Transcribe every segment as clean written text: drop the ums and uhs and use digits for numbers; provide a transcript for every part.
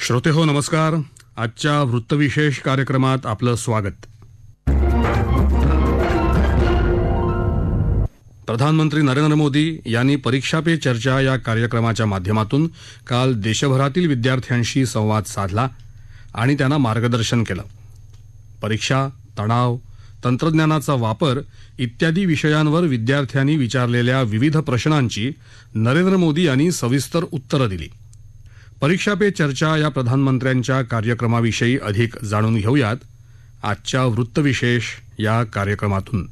श्रोतेहो नमस्कार. आजच्या वृत्तविशेष कार्यक्रमात आपलं स्वागत. प्रधानमंत्री नरेंद्र मोदी यांनी परीक्षा पे चर्चा या कार्यक्रमाच्या माध्यमातून काल देशभरातील विद्यार्थ्यांशी संवाद साधला आणि त्यांना मार्गदर्शन केलं. परीक्षा, तणाव, तंत्रज्ञानाचा वापर इत्यादी विषयांवर विद्यार्थ्यांनी विचारलेल्या विविध प्रश्नांची नरेंद्र मोदी यांनी सविस्तर उत्तरं दिली. परीक्षा पे चर्चा या प्रधानमंत्र्यांच्या कार्यक्रमाविषयी अधिक जाणून घेऊयात आजच्या वृत्तविशेष या कार्यक्रमातून.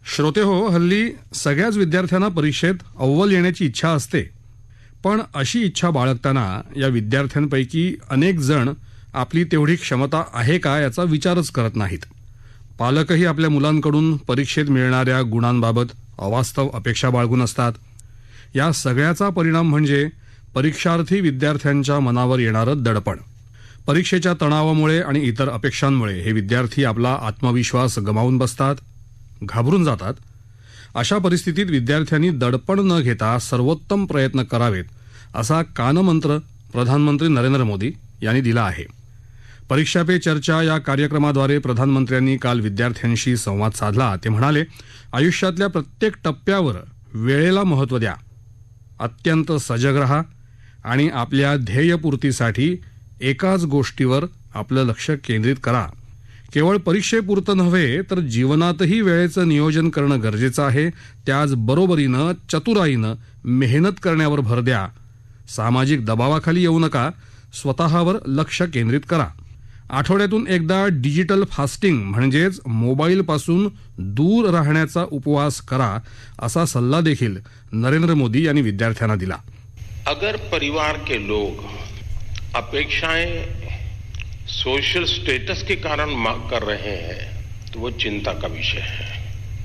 श्रोतेहो, हल्ली सगळ्याच विद्यार्थ्यांना परीक्षेत अव्वल येण्याची इच्छा असते, पण अशी इच्छा बाळगताना या विद्यार्थ्यांपैकी अनेक जण आपली तेवढी क्षमता आहे का याचा विचारच करत नाहीत. पालकही आपल्या मुलांकडून परीक्षेत मिळणाऱ्या गुणांबाबत अवास्तव अपेक्षा बाळगून असतात. या सगळ्याचा परिणाम म्हणजे परीक्षार्थी विद्यार्थ्यांच्या मनावर येणारं दडपण. परीक्षेच्या तणावामुळे आणि इतर अपेक्षांमुळे हे विद्यार्थी आपला आत्मविश्वास गमावून बसतात, घाबरून जातात. अशा परिस्थितीत विद्यार्थ्यांनी दडपण न घेता सर्वोत्तम प्रयत्न करावेत असा कानमंत्र प्रधानमंत्री नरेंद्र मोदी यांनी दिला आहे. परीक्षा पे चर्चा या कार्यक्रमाद्वारे प्रधानमंत्र्यांनी काल विद्यार्थ्यांशी संवाद साधला. ते म्हणाले, आयुष्यातल्या प्रत्येक टप्प्यावर वेळेला महत्त्व द्या, अत्यंत सजग रहा आणि आपल्या ध्येयपूर्तीसाठी एकाच गोष्टीवर आपलं लक्ष केंद्रित करा. केवळ परीक्षेपुरतं नव्हे तर जीवनातही वेळेचं नियोजन करणं गरजेचं आहे. त्याचबरोबरीनं चतुराईनं मेहनत करण्यावर भर द्या. सामाजिक दबावाखाली येऊ नका, स्वतःवर लक्ष केंद्रित करा. आठवड्यातून एकदा डिजिटल फास्टिंग म्हणजेच मोबाईलपासून दूर राहण्याचा उपवास करा असा सल्ला देखील नरेंद्र मोदी यांनी विद्यार्थ्यांना दिला. अगर परिवार के लोग अपेक्षाएं सोशल स्टेटस के कारण कर रहे हैं तो वो चिंता का विषय है.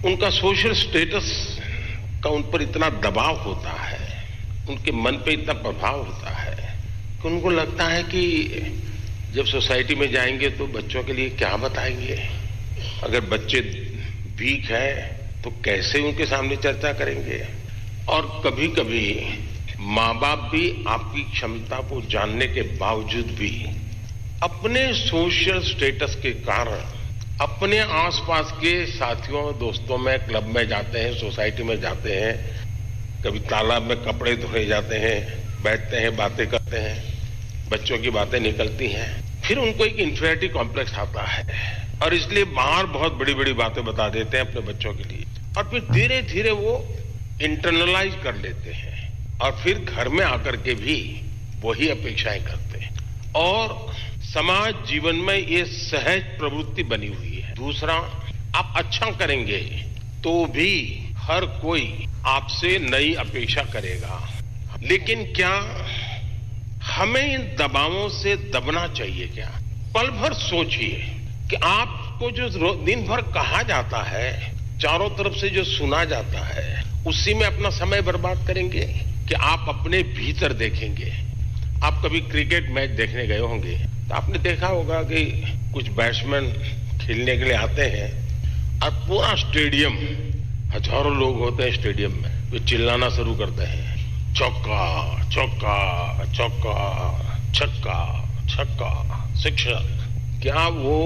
उनका सोशल स्टेटस का उन पर इतना दबाव होता है, उनके मन पे इतना प्रभाव होता है कि उनको लगता है कि जब सोसाइटी में जाएंगे तो बच्चों के लिए क्या बताएंगे. अगर बच्चे वीक है तो कैसे उनके सामने चर्चा करेंगे. और कभी कभी माँ बाप भी आपकी क्षमता को जानने के बावजूद भी अपने सोशल स्टेटस के कारण अपने आसपास के साथियों दोस्तों में क्लब में जाते हैं, सोसाइटी में जाते हैं, कभी तालाब में कपड़े धोए जाते हैं, बैठते हैं, बातें करते हैं, बच्चों की बातें निकलती हैं. फिर उनको एक इंफीरियरिटी कॉम्प्लेक्स आता है और इसलिए बाहर बहुत बड़ी बड़ी बातें बता देते हैं अपने बच्चों के लिए और फिर धीरे धीरे वो इंटरनलाइज कर लेते हैं और फिर घर में आकर के भी वही अपेक्षाएं करते हैं और समाज जीवन में ये सहज प्रवृत्ति बनी हुई है. दूसरा, आप अच्छा करेंगे तो भी हर कोई आपसे नई अपेक्षा करेगा. लेकिन क्या हमें इन दबावों से दबना चाहिए क्या? पल भर सोचिए कि आपको जो दिन भर कहा जाता है, चारों तरफ से जो सुना जाता है, उसी में अपना समय बर्बाद करेंगे कि आप अपने भीतर देखेंगे. आप कभी क्रिकेट मैच देखने गए होंगे तो आपने देखा होगा कि कुछ बैट्समैन खेलने के लिए आते हैं और पूरा स्टेडियम, हजारों लोग होते हैं स्टेडियम में, वे चिल्लाना शुरू करते हैं, चौका चौका चौका, छक्का छक्का, सिक्सर. क्या वो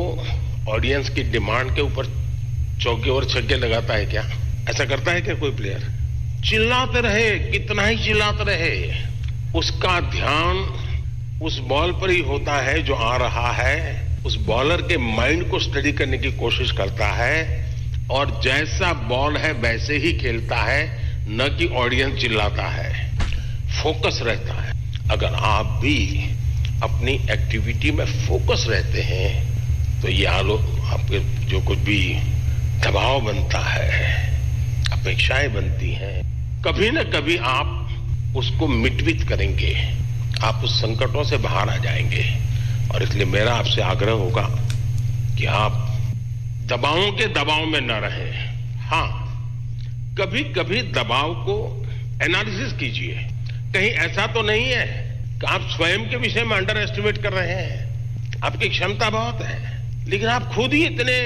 ऑडियंस की डिमांड के ऊपर चौके और छक्के लगाता है क्या? ऐसा करता है क्या कोई प्लेयर? चिल्लाते रहे, कितना ही चिल्लाते रहे, उसका ध्यान उस बॉल पर ही होता है जो आ रहा है. उस बॉलर के माइंड को स्टडी करने की कोशिश करता है और जैसा बॉल है वैसे ही खेलता है, न कि ऑडियंस चिल्लाता है. फोकस रहता है. अगर आप भी अपनी एक्टिविटी में फोकस रहते हैं तो ये आपके जो कुछ भी दबाव बनता है, अपेक्षाएं बनती हैं, कभी न कभी आप उसको मिटवित करेंगे, आप उस संकटों से बाहर आ जाएंगे. और इसलिए मेरा आपसे आग्रह होगा कि आप दबावों के दबाव में न रहें. हाँ, कभी कभी दबाव को एनालिसिस कीजिए. कहीं ऐसा तो नहीं है कि आप स्वयं के विषय में अंडर एस्टिमेट कर रहे हैं. आपकी क्षमता बहुत है, लेकिन आप खुद ही इतने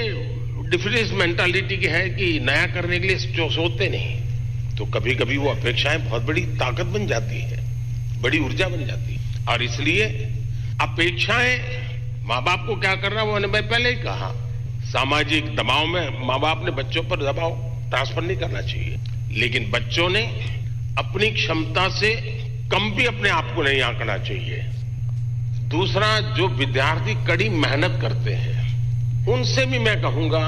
डिफरेंस मेंटालिटी के हैं कि नया करने के लिए सोचते नहीं. तो कभी कभी वो अपेक्षाएं बहुत बड़ी ताकत बन जाती है, बड़ी ऊर्जा बन जाती है। और इसलिए अपेक्षाएं, माँ बाप को क्या करना वो मैंने पहले ही कहा, सामाजिक दबाव में माँ बाप ने बच्चों पर दबाव ट्रांसफर नहीं करना चाहिए, लेकिन बच्चों ने अपनी क्षमता से कम भी अपने आप को नहीं आंकना चाहिए। दूसरा, जो विद्यार्थी कड़ी मेहनत करते हैं उनसे भी मैं कहूंगा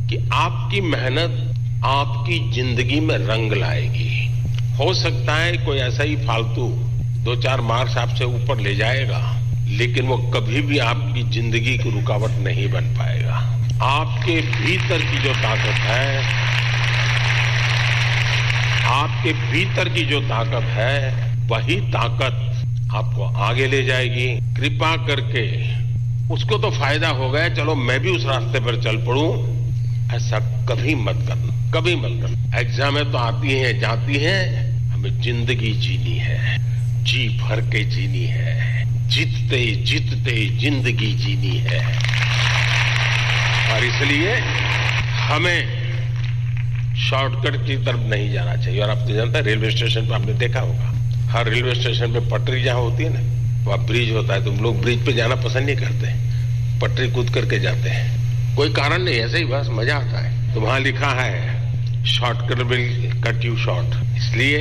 कि आपकी मेहनत आपकी जिंदगी में रंग लाएगी। हो सकता है कोई ऐसा ही फालतू 2-4 मार्क्स आपसे ऊपर ले जाएगा, लेकिन वो कभी भी आपकी जिंदगी की रुकावट नहीं बन पाएगा। आपके भीतर की जो ताकत है, आपके भीतर की जो ताकत है, वही ताकत आपको आगे ले जाएगी। कृपा करके उसको तो फायदा हो गया, चलो मैं भी उस रास्ते पर चल पड़ूं, ऐसा कभी मत करना, कभी मत करना। एग्जामें तो आती हैं जाती हैं, हमें जिंदगी जीनी है, जी भर के जीनी है, जीतते जीतते जिंदगी जीनी है। और इसलिए हमें शॉर्टकट की तरफ नहीं जाना चाहिए। और आप तो जानते हैं, रेलवे स्टेशन पर आपने देखा होगा, हर रेलवे स्टेशन पे पटरी जहां होती है ना, वहां ब्रिज होता है, तुम लोग ब्रिज पे जाना पसंद नहीं करते, पटरी कूद करके जाते हैं। कोई कारण नहीं, ऐसे ही बस मजा आता है। तो वहां लिखा है shortcut will cut you short. इसलिए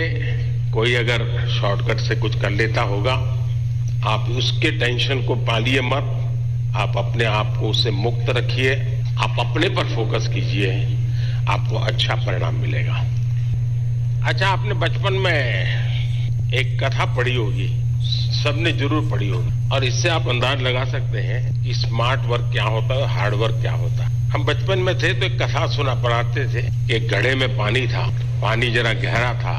कोई अगर शॉर्टकट से कुछ कर लेता होगा, आप उसके टेंशन को पालिए मत, आप अपने आप को उससे मुक्त रखिए, आप अपने पर फोकस कीजिए, आपको अच्छा परिणाम मिलेगा। अच्छा, आपने बचपन में एक कथा पढ़ी होगी, सबने जरूर पढ़ी होगी, और इससे आप अंदाज लगा सकते हैं कि स्मार्ट वर्क क्या होता है, हार्ड वर्क क्या होता है। हम बचपन में थे तो एक कथा सुना पढ़ाते थे कि एक घड़े में पानी था, पानी जरा गहरा था,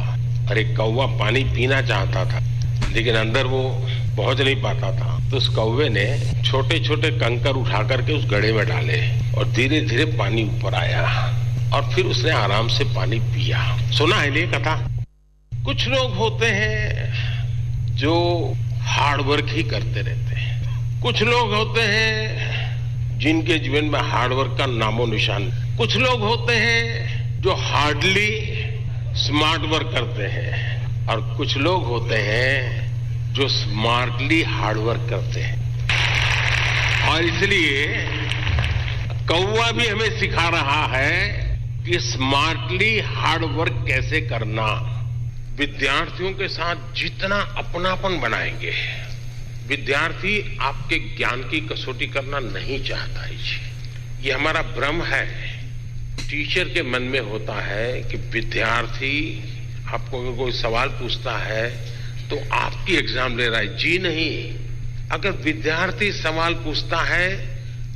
और एक कौवा पानी पीना चाहता था, लेकिन अंदर वो पहुंच नहीं पाता था। तो उस कौवे ने छोटे छोटे कंकर उठा करके उस घड़े में डाले, और धीरे धीरे पानी ऊपर आया, और फिर उसने आराम से पानी पिया। सुना है ये कथा? कुछ लोग होते हैं जो हार्ड वर्क ही करते रहते हैं, कुछ लोग होते हैं जिनके जीवन में हार्ड वर्क का नामो निशान, कुछ लोग होते हैं जो हार्डली स्मार्ट वर्क करते हैं, और कुछ लोग होते हैं जो स्मार्टली हार्ड वर्क करते हैं। और इसलिए कौवा भी हमें सिखा रहा है कि स्मार्टली हार्ड वर्क कैसे करना। विद्यार्थियों के साथ जितना अपनापन बनाएंगे, विद्यार्थी आपके ज्ञान की कसौटी करना नहीं चाहता है जी, ये हमारा भ्रम है। टीचर के मन में होता है कि विद्यार्थी आपको अगर कोई सवाल पूछता है तो आपकी एग्जाम ले रहा है। जी नहीं, अगर विद्यार्थी सवाल पूछता है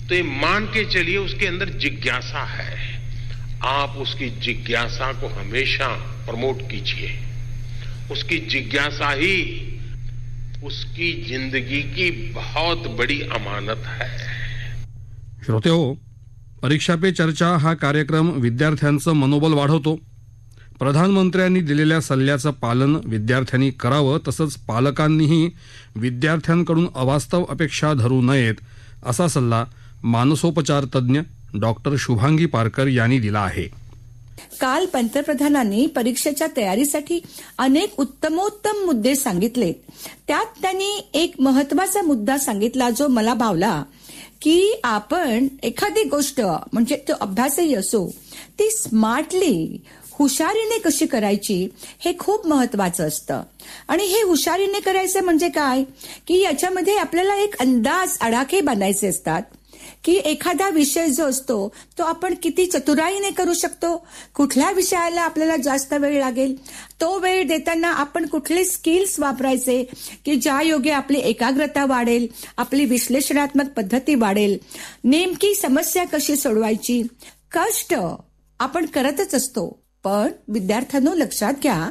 तो ये मान के चलिए उसके अंदर जिज्ञासा है, आप उसकी जिज्ञासा को हमेशा प्रमोट कीजिए। उसकी जिज्ञासा ही उसकी जिंदगी की बहुत बड़ी अमानत है। श्रोते हो, परीक्षा पे चर्चा हा कार्यक्रम विद्यार्थ्यांचं मनोबल वाढवतो। प्रधानमंत्र्यांनी दिलेल्या सल्ल्याचं पालन विद्यार्थ्यांनी करावं, तसंच पालकांनीही विद्यार्थ्यांकडून अवास्तव अपेक्षा धरू नयेत, असा सल्ला मानसोपचार तज्ज्ञ डॉक्टर शुभांगी पारकर यांनी दिला आहे। काल पंतप्रधानांनी परीक्षेच्या तयारीसाठी अनेक उत्तमोत्तम मुद्दे सांगितले। त्यात त्यांनी एक महत्वाचा मुद्दा सांगितला जो मला भावला, की आपण एखादी गोष्ट म्हणजे तो अभ्यासही असो ती स्मार्टली हुशारीने कशी करायची हे खूप महत्वाचं असतं। आणि हे हुशारीने करायचं म्हणजे काय, की याच्यामध्ये आपल्याला एक अंदाज आडाखे बांधायचे असतात, की एखादा विषय जो असतो तो आपण किती चतुराईने करू शकतो, कुठल्या विषयाला आपल्याला जास्त वेळ लागेल, तो वेळ देताना आपण कुठले स्किल्स वापरायचे की ज्या योगे आपली एकाग्रता वाढेल, आपली विश्लेषणात्मक पद्धती वाढेल, नेमकी समस्या कशी सोडवायची। कष्ट आपण करतच असतो, पण विद्यार्थ्यांनो लक्षात घ्या,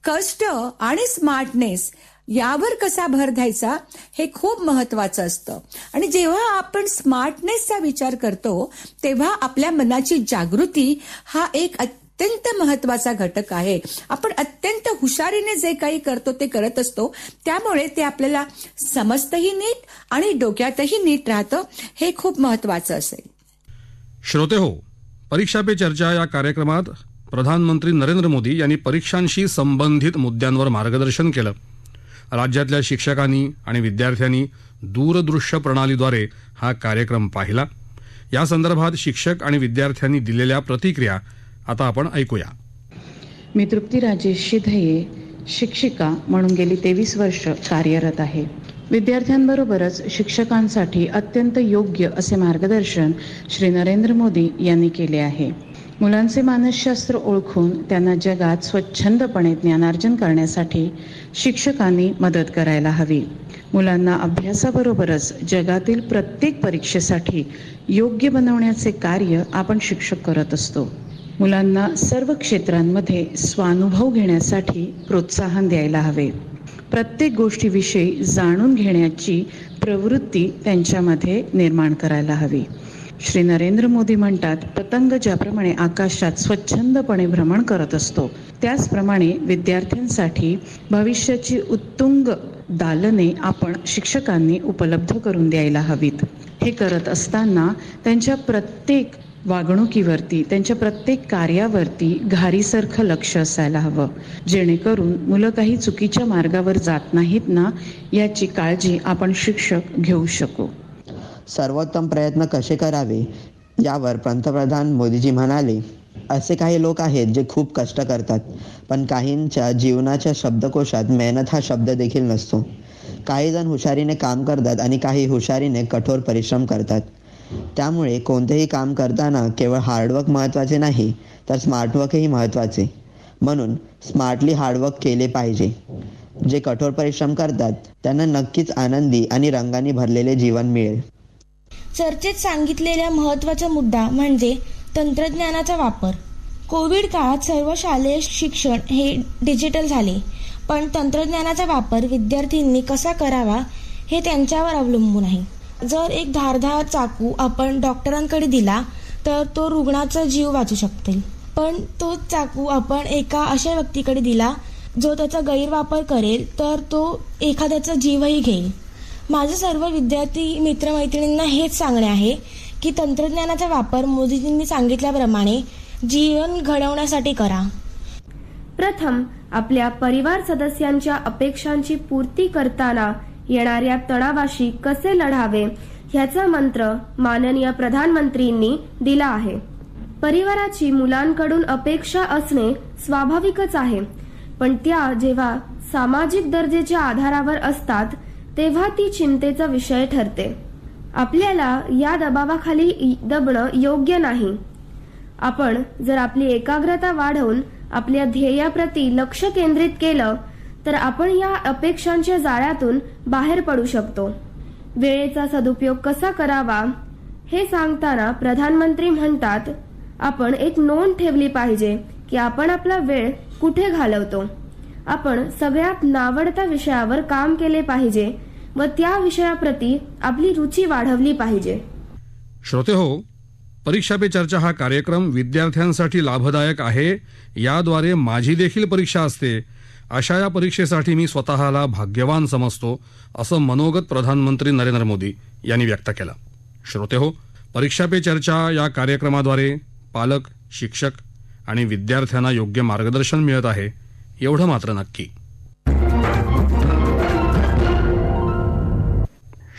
कष्ट आणि स्मार्टनेस यावर कसा भर द्यायचा हे खूप महत्वाचं असतं। आणि जेव्हा आपण स्मार्टनेसचा विचार करतो तेव्हा आपल्या मनाची जागृती हा एक अत्यंत महत्वाचा घटक आहे। आपण अत्यंत हुशारीने जे काही करतो ते करत असतो, त्यामुळे ते आपल्याला समजतही नीट आणि डोक्यातही नीट राहतं, हे खूप महत्वाचं असेल। श्रोते हो, परीक्षा पे चर्चा या कार्यक्रमात प्रधानमंत्री नरेंद्र मोदी यांनी परीक्षांशी संबंधित मुद्द्यांवर मार्गदर्शन केलं. राज्यातल्या शिक्षकांनी आणि विद्यार्थ्यांनी दूरदृश्य प्रणालीद्वारे हा कार्यक्रम पाहिला. या संदर्भात शिक्षक आणि विद्यार्थ्यांनी दिलेल्या प्रतिक्रिया आता आपण ऐकूया. मी तृप्ती राजेश शिधये, शिक्षिका म्हणून गेली 23 वर्ष कार्यरत आहे. विद्यार्थ्यांबरोबरच शिक्षकांसाठी अत्यंत योग्य असे मार्गदर्शन श्री नरेंद्र मोदी यांनी केले आहे. मुलांचे मानसशास्त्र ओळखून त्यांना जगात स्वच्छंदपणे ज्ञानार्जन करण्यासाठी शिक्षकांनी मदत करायला हवी. मुलांना अभ्यासाबरोबरच जगातील प्रत्येक परीक्षेसाठी योग्य बनवण्याचे कार्य आपण शिक्षक करत असतो. मुलांना सर्व क्षेत्रांमध्ये स्वानुभव घेण्यासाठी प्रोत्साहन द्यायला हवे. प्रत्येक गोष्टीविषयी जाणून घेण्याची प्रवृत्ती त्यांच्यामध्ये निर्माण करायला हवी. श्री नरेंद्र मोदी म्हणतात, पतंग ज्याप्रमाणे आकाशात स्वच्छंदपणे भ्रमण करत असतो, त्याचप्रमाणे विद्यार्थ्यांसाठी भविष्याची उत्तुंग दालने आपण शिक्षकांनी उपलब्ध करून द्यायला हवीत. हे करत असताना त्यांच्या प्रत्येक वागणुकीवरती, त्यांच्या प्रत्येक कार्यावरती घारीसारखं लक्ष असायला हवं, जेणेकरून मुलं काही चुकीच्या मार्गावर जात नाहीत ना, याची काळजी आपण शिक्षक घेऊ शकू. सर्वोत्तम प्रयत्न कसे करावे यावर पंतप्रधान मोदीजी म्हणाले, असे काही लोक आहेत जे खूप कष्ट करतात, पण काहींच्या जीवनाच्या शब्दकोशात मेहनत हा शब्द देखील नसतो. काही जण हुशारीने काम करतात आणि काही हुशारीने कठोर परिश्रम करतात. त्यामुळे कोणतेही काम करताना केवळ हार्डवर्क महत्त्वाचे नाही, तर स्मार्टवर्कही महत्त्वाचे. म्हणून स्मार्टली हार्डवर्क केले पाहिजे. जे कठोर परिश्रम करतात त्यांना नक्कीच आनंदी आणि रंगांनी भरलेले जीवन मिळेल. चर्चेत सांगितलेला महत्त्वाचा मुद्दा म्हणजे तंत्रज्ञानाचा वापर. कोविड काळात सर्व शालेय शिक्षण हे डिजिटल झाले, पण तंत्रज्ञानाचा वापर विद्यार्थ्यांनी कसा करावा हे त्यांच्यावर अवलंबून आहे. जर एक धारदार चाकू आपण डॉक्टरांकडे दिला तर तो रुग्णाचा जीव वाचू शकतो, पण तोच चाकू आपण एका अशा व्यक्तीकडे दिला जो त्याचा गैरवापर करेल तर तो एखाद्याचा जीवही घेईल. माझे सर्व विद्यार्थी मित्रमैत्रिणींना हेच सांगणे आहे की तंत्रज्ञानाचा वापर मोदीजींनी सांगितल्याप्रमाणे जीवन घडवण्यासाठी करा. प्रथम आपल्या परिवार सदस्यांच्या अपेक्षांची पूर्ती करताना येणाऱ्या तणावाशी कसे लढावे ह्याचा मंत्र माननीय प्रधानमंत्रींनी दिला आहे. परिवाराची मुलांकडून अपेक्षा असणे स्वाभाविकच आहे, पण त्या जेव्हा सामाजिक दर्जाच्या आधारावर असतात तेव्हा ती चिंतेचा विषय ठरते. आपल्याला या दबावाखाली दबणं योग्य नाही. आपण जर आपली एकाग्रता वाढवून आपल्या ध्येयाप्रती लक्ष केंद्रित केलं तर आपण या अपेक्षांच्या जाळ्यातून बाहेर पडू शकतो. वेळेचा सदुपयोग कसा करावा हे सांगताना प्रधानमंत्री म्हणतात, आपण एक नोंद ठेवली पाहिजे की आपण आपला वेळ कुठे घालवतो. आपण सगळ्यात नावडत्या विषयावर काम केले पाहिजे व त्या विषयाप्रती आपली रुची वाढवली पाहिजे. श्रोते हो, परीक्षा पे चर्चा हा कार्यक्रम विद्यार्थ्यांसाठी लाभदायक आहे. याद्वारे माझी देखील परीक्षा असते, अशा या परीक्षेसाठी मी स्वतःला भाग्यवान समजतो, असं मनोगत प्रधानमंत्री नरेंद्र मोदी यांनी व्यक्त केलं. श्रोते हो, परीक्षा पे चर्चा या कार्यक्रमाद्वारे पालक, शिक्षक आणि विद्यार्थ्यांना योग्य मार्गदर्शन मिळत आहे, एवढं मात्र नक्की.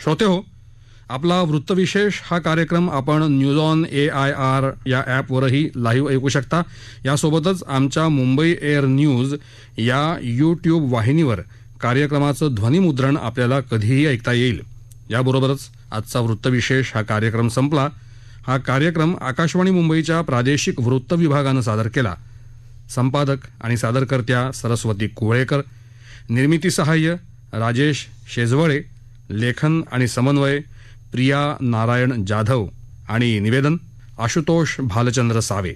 श्रोते हो, आपला वृत्तविशेष हा कार्यक्रम आपण न्यूज ऑन AIR या ॲपवरही लाईव्ह ऐकू शकता. यासोबतच आमच्या मुंबई एअर न्यूज या YouTube वाहिनीवर कार्यक्रमाचं ध्वनिमुद्रण आपल्याला कधीही ऐकता येईल. याबरोबरच आजचा वृत्तविशेष हा कार्यक्रम संपला. हा कार्यक्रम आकाशवाणी मुंबईच्या प्रादेशिक वृत्त विभागानं सादर केला. संपादक आणि सादरकर्त्या सरस्वती कुवळेकर, निर्मिती सहाय्य राजेश शेजवळे, लेखन आणि समन्वय प्रिया नारायण जाधव आणि निवेदन आशुतोष भालचंद्र सावे.